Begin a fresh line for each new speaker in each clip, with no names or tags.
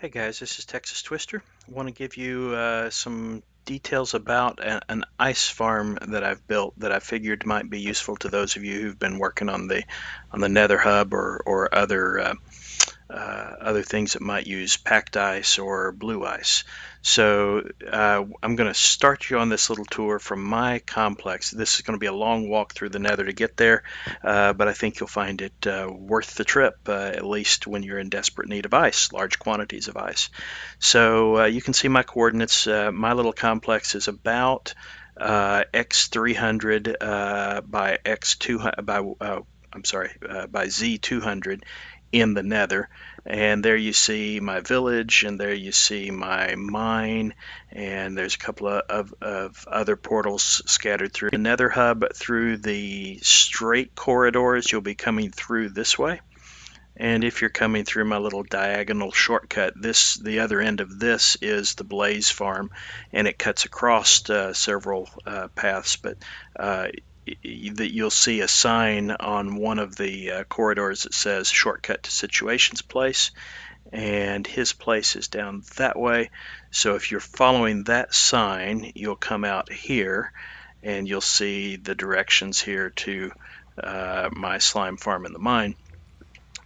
Hey guys, this is Texas Twister. I want to give you some details about an ice farm that I've built that I figured might be useful to those of you who've been working on the Nether Hub or other things that might use packed ice or blue ice. So I'm going to start you on this little tour from my complex. This is going to be a long walk through the Nether to get there, but I think you'll find it worth the trip, at least when you're in desperate need of ice, large quantities of ice. So you can see my coordinates. My little complex is about x300 by x200 by z200 in the Nether. And there you see my village, and there you see my mine, and there's a couple of other portals scattered through the Nether hub. Through the straight corridors, you'll be coming through this way. And if you're coming through my little diagonal shortcut, the other end of this is the Blaze Farm, and it cuts across several paths, but that you'll see a sign on one of the corridors that says shortcut to Situation's place, and his place is down that way. So if you're following that sign, you'll come out here and you'll see the directions here to my slime farm in the mine.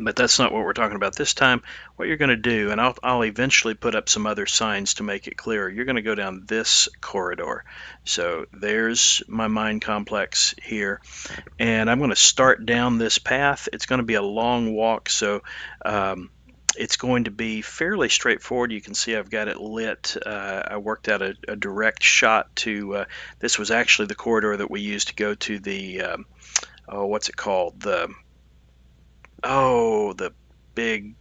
But that's not what we're talking about this time. What you're going to do, and I'll eventually put up some other signs to make it clearer, you're going to go down this corridor. So there's my mine complex here, and I'm going to start down this path. It's going to be a long walk, so it's going to be fairly straightforward. You can see I've got it lit. I worked out a direct shot to, this was actually the corridor that we used to go to the, what's it called? The big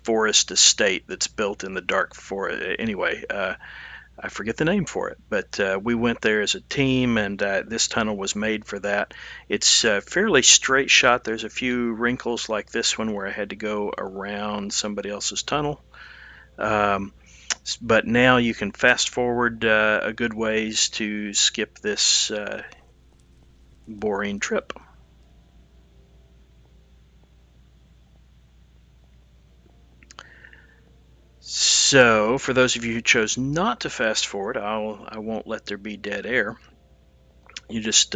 forest estate that's built in the dark forest. Anyway, I forget the name for it, but we went there as a team, and this tunnel was made for that. It's a fairly straight shot. There's a few wrinkles like this one where I had to go around somebody else's tunnel. But now you can fast forward a good ways to skip this boring trip. So, for those of you who chose not to fast forward, I won't let there be dead air. You just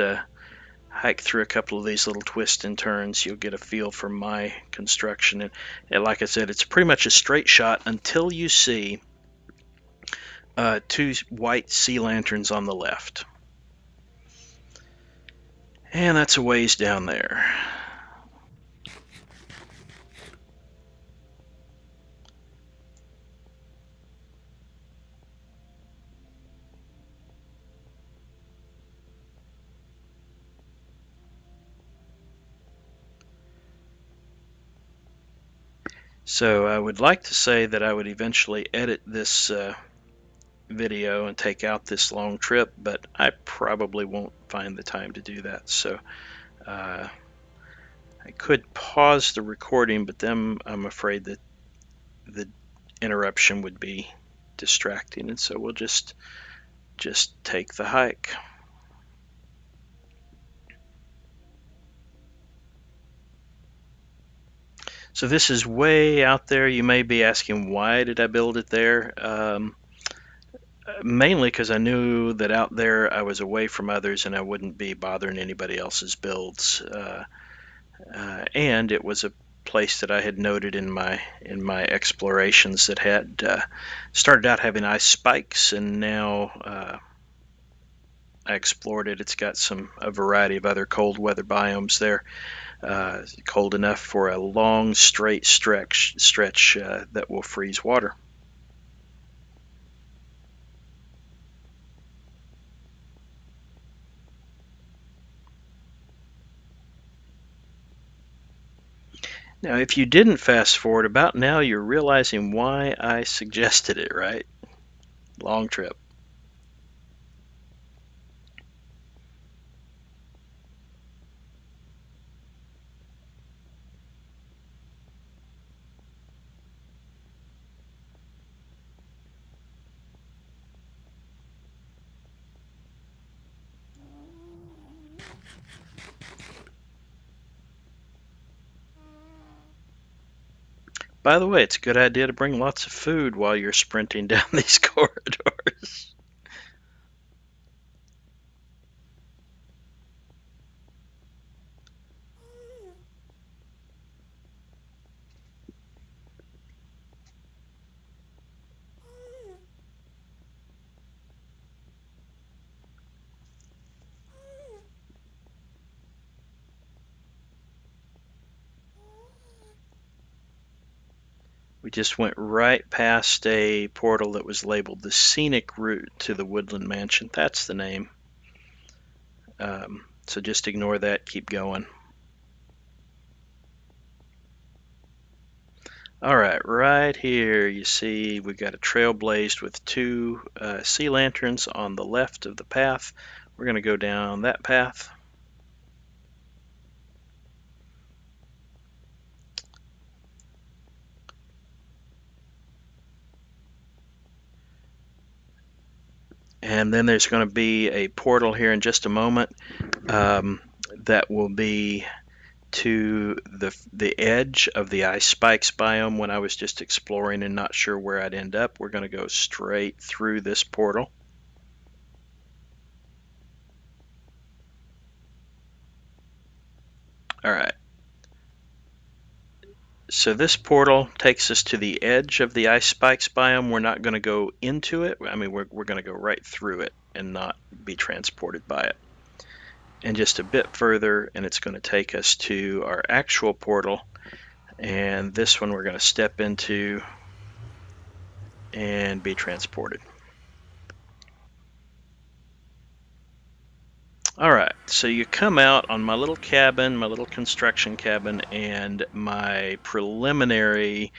hike through a couple of these little twists and turns. You'll get a feel for my construction. And like I said, it's pretty much a straight shot until you see two white sea lanterns on the left. And that's a ways down there. So I would like to say that I would eventually edit this video and take out this long trip, but I probably won't find the time to do that. So I could pause the recording, but then I'm afraid that the interruption would be distracting, and so we'll just take the hike. So this is way out there. You may be asking, why did I build it there? Mainly because I knew that out there I was away from others and I wouldn't be bothering anybody else's builds. And it was a place that I had noted in my explorations that had started out having ice spikes, and now I explored it. It's got a variety of other cold weather biomes there. Cold enough for a long straight stretch that will freeze water. Now, if you didn't fast forward, about now you're realizing why I suggested it, right? Long trip. By the way, it's a good idea to bring lots of food while you're sprinting down these corridors. We just went right past a portal that was labeled the scenic route to the Woodland Mansion. That's the name. So just ignore that, keep going. All right, right here you see we've got a trail blazed with two sea lanterns on the left of the path. We're going to go down that path. And then there's going to be a portal here in just a moment that will be to the edge of the ice spikes biome. When I was just exploring and not sure where I'd end up, we're going to go straight through this portal. All right. So this portal takes us to the edge of the ice spikes biome. We're not going to go into it. I mean, we're going to go right through it and not be transported by it. And just a bit further, and it's going to take us to our actual portal. And this one we're going to step into and be transported. All right, so you come out on my little cabin, my little construction cabin, and my preliminary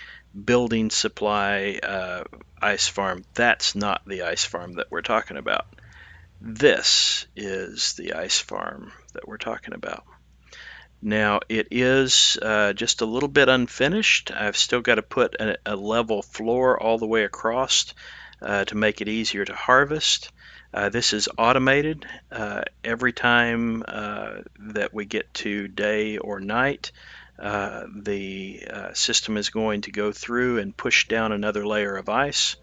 building supply ice farm. That's not the ice farm that we're talking about. This is the ice farm that we're talking about. Now it is just a little bit unfinished. I've still got to put a level floor all the way across to make it easier to harvest. This is automated. Every time that we get to day or night, the system is going to go through and push down another layer of ice.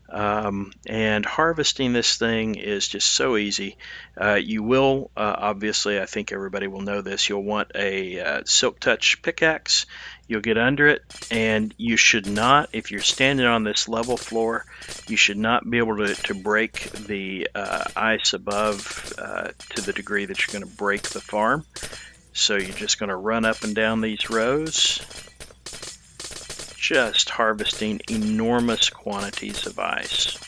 And harvesting this thing is just so easy. You will, obviously, I think everybody will know this, you'll want a Silk Touch pickaxe. You'll get under it, and you should not, if you're standing on this level floor, you should not be able to break the ice above to the degree that you're going to break the farm. So you're just going to run up and down these rows, just harvesting enormous quantities of ice.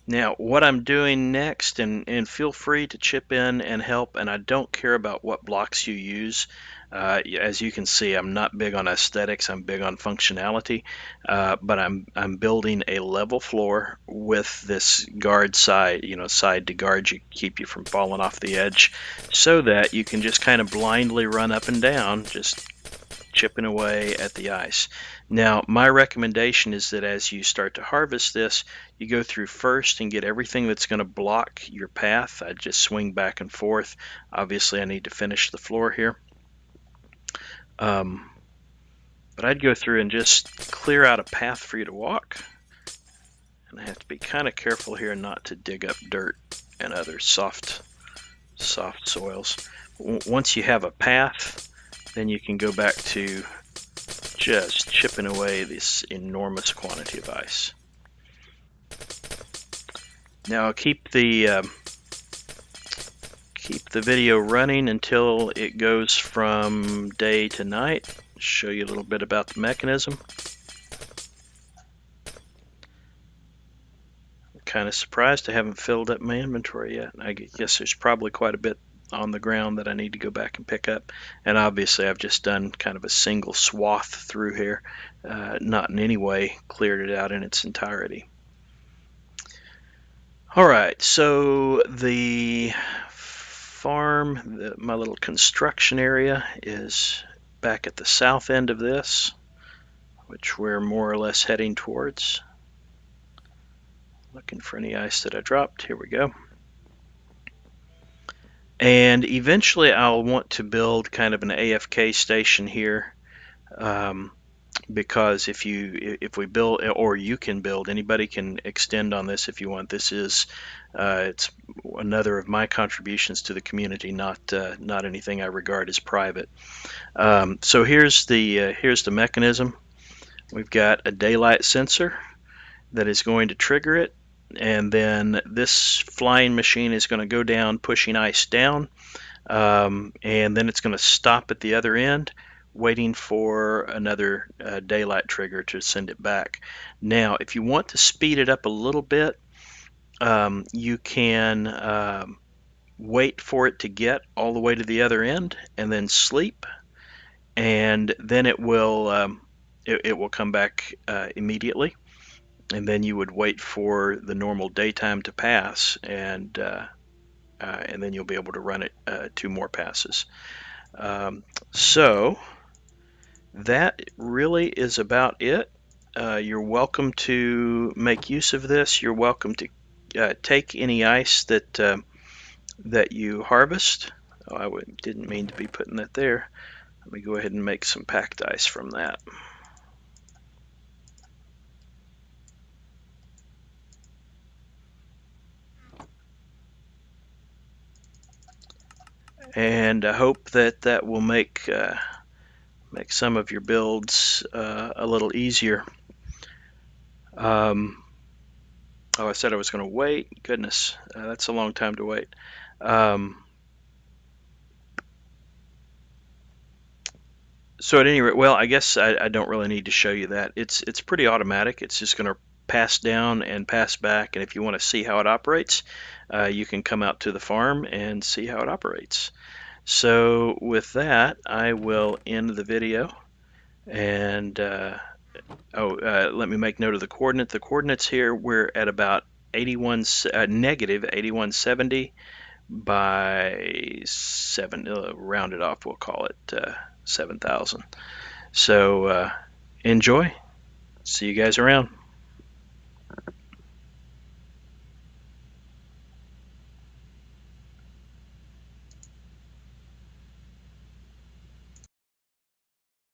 Now, what I'm doing next, and feel free to chip in and help, and I don't care about what blocks you use. As you can see, I'm not big on aesthetics, I'm big on functionality, but I'm building a level floor with this guard side, side to guard you, keep you from falling off the edge, so that you can just kind of blindly run up and down, just chipping away at the ice. Now, my recommendation is that as you start to harvest this, you go through first and get everything that's going to block your path. I just swing back and forth. Obviously, I need to finish the floor here. But I'd go through and just clear out a path for you to walk. And I have to be kind of careful here not to dig up dirt and other soft soils. Once you have a path, then you can go back to just chipping away this enormous quantity of ice. Now I'll keep the video running until it goes from day to night. Show you a little bit about the mechanism. I'm kind of surprised I haven't filled up my inventory yet. I guess there's probably quite a bit on the ground that I need to go back and pick up, and obviously I've just done kind of a single swath through here, not in any way cleared it out in its entirety. Alright, so the farm, my little construction area, is back at the south end of this, which we're more or less heading towards. Looking for any ice that I dropped. Here we go. And eventually I'll want to build kind of an AFK station here, because if we build, or you can build, anybody can extend on this if you want. This is it's another of my contributions to the community, not anything I regard as private. So here's the mechanism. We've got a daylight sensor that is going to trigger it, and then this flying machine is going to go down, pushing ice down, and then it's going to stop at the other end, waiting for another daylight trigger to send it back. Now, if you want to speed it up a little bit, you can wait for it to get all the way to the other end and then sleep, and then it will come back immediately, and then you would wait for the normal daytime to pass, and then you'll be able to run it 2 more passes. So that really is about it. You're welcome to make use of this. You're welcome to take any ice that you harvest. Oh, didn't mean to be putting that there. Let me go ahead and make some packed ice from that. And I hope that that will make some of your builds a little easier. Oh, I said I was going to wait. Goodness, that's a long time to wait. So at any rate, well, I guess I don't really need to show you that. It's pretty automatic. It's just going to pass down and pass back. And if you want to see how it operates, you can come out to the farm and see how it operates. So with that, I will end the video. And let me make note of the coordinate. The coordinates here, we're at about negative 8170 by 7, rounded off, we'll call it 7,000. So enjoy. See you guys around.